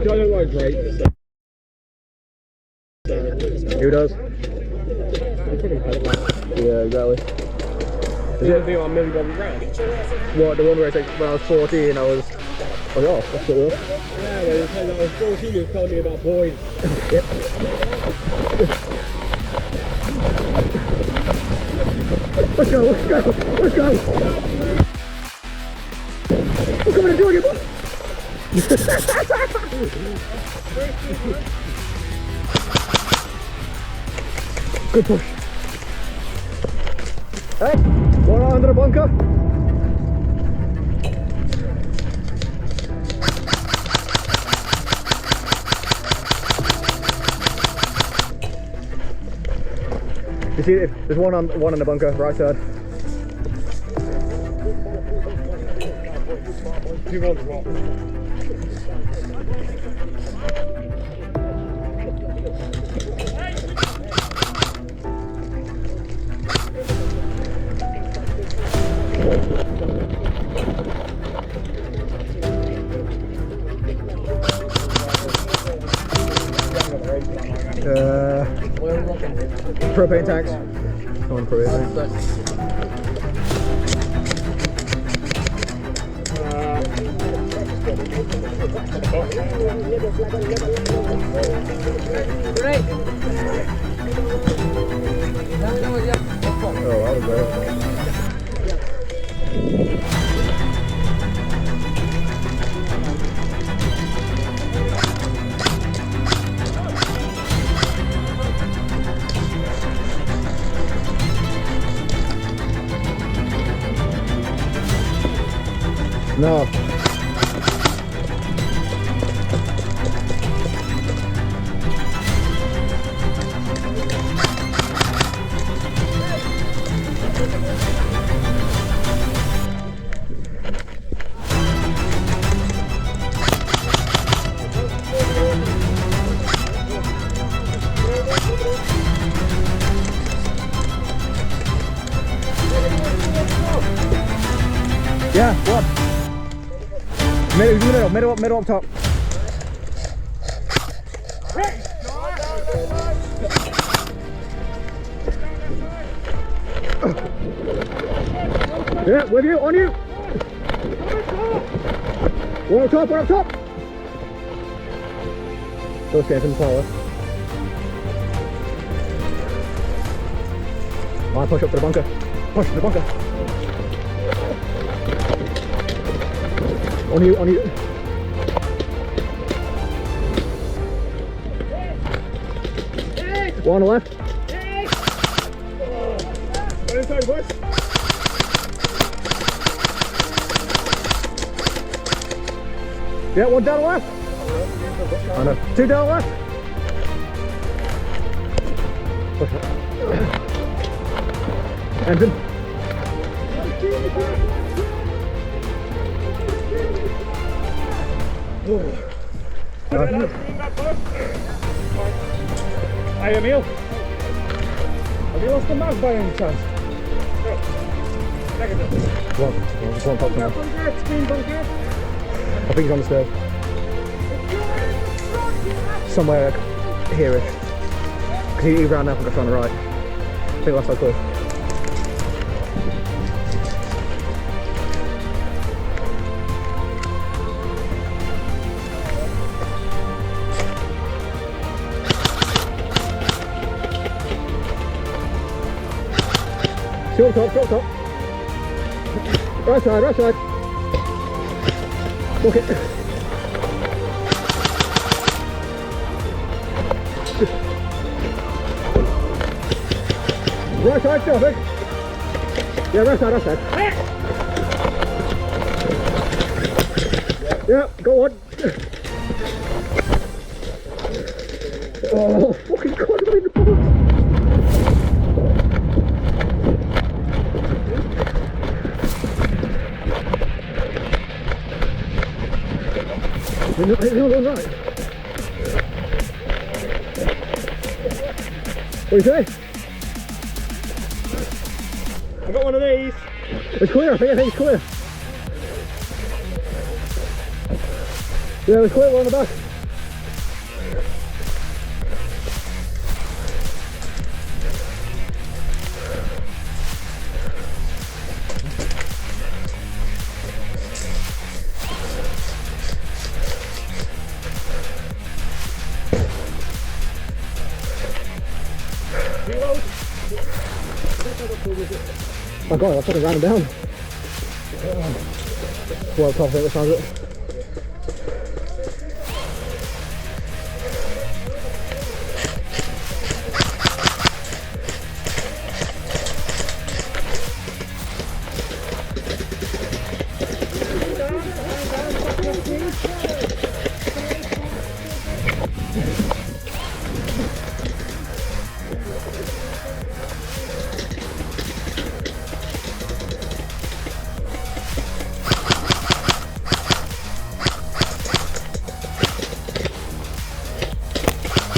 don't like grapes. Who does? Yeah, exactly. Is it the million round? what, the one where it's like when I was 14 I was oh, that's it. Yeah, they were saying that I was 14, you were telling me about boys. Yep. Let's go, let's go, let's go! We're coming to do it, boy! Good push. Hey, one under the bunker. You see, there's one in the bunker, right side. Propane tanks. Come on, propane tanks. Great. Oh, that was great. No. Yeah, what? Middle up top. Yeah, with you, on you. One up top, one up top. Go stand in the power. Alright, push up to the bunker. Push to the bunker. On you, on you. One on the left. Yeah, one down the left. Oh no, two down the left. Push up. Engine. Hey Emil, have you lost the mag by any chance? One top now. I think he's on the stairs. Somewhere here-ish. Because he ran up and got on the right. I think that's how close. Still top, still top. Right side, right side. Look it. Right side, still big. Yeah, right side, right side. Yeah, go on. Oh, fucking God, I'm in the box. You're not all right. What do you say? I got one of these. It's clear, I think it's clear. Yeah, it's clear, one on the back. Oh god, I fucking ran him down. Well, top of it, the sound of it.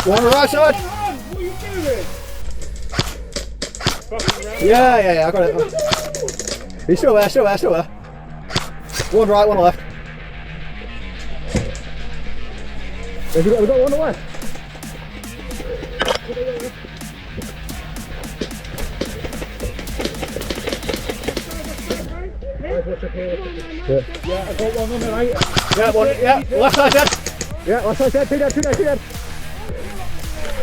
One on the right side? What are you doing? Yeah, I got it. He's still there. One right, one left. Have we got one on the left? Yeah, I got one on the right. Yeah, one, yeah, left side dead. Yeah, left side dead, two dead.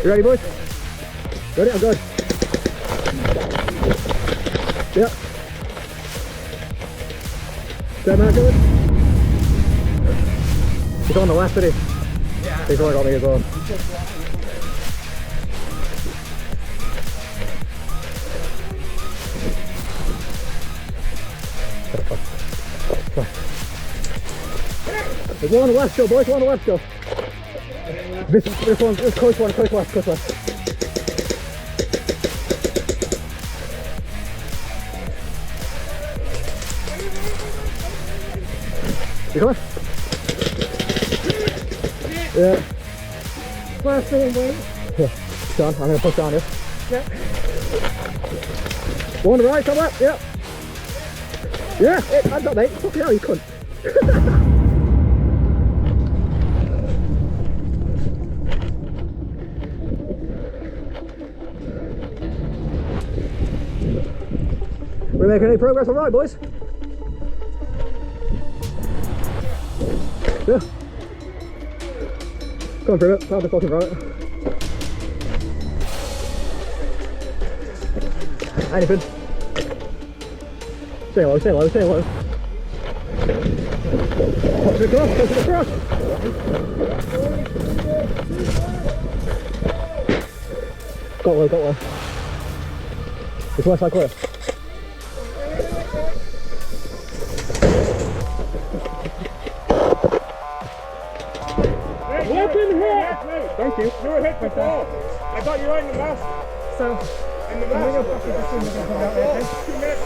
You ready, boys? Ready? I'm good. Yeah. Dead man good? He's on the left, isn't he? Yeah. He's only got me as well. There's one on the left still, boys, one on the left still. This close left. You coming? Yeah. First thing, wait. Yeah. Down, I'm gonna push down here. Yeah. One on the right, come up, yeah. Yeah, hands up mate, fucking hell you cunt. We're making any progress, alright boys? Yeah. Go on through it, found the fucking right. Anything. Stay low. Push it across. Got low. It's west side clear. Thank you. You were hit before. I got you right in the mouth. So, In the I'm going to mouth. pop it as soon as I come out there, okay? 2 minutes.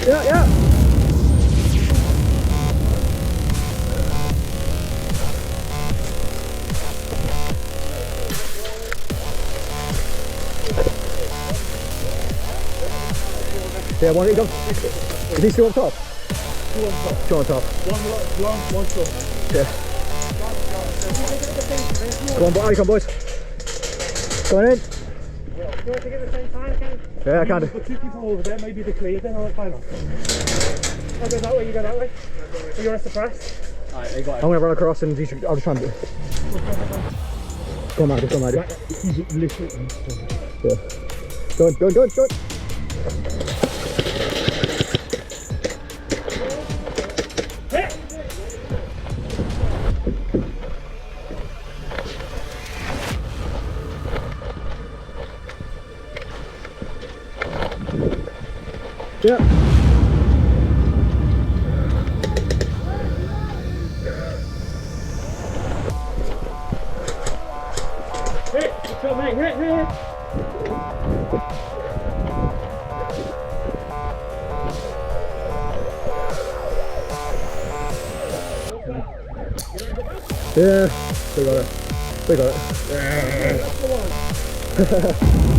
Yeah. Yeah, one, you go. Is he still on top? Two on top. One shot. Yeah. Come on, boys. Going in. You want to give it the same time, Ken? Yeah, I can do. Put 2 people over there, maybe they're clear, then I'll find out. I'll go that way, you go that way. Or you want to suppress? Alright, I got I'm gonna run across and I'll just try and do it. Go on, Maddie. He's literally. Yeah. Go on. Yeah. Hit! Go, mate, hit! Yeah. We got it. That's the one.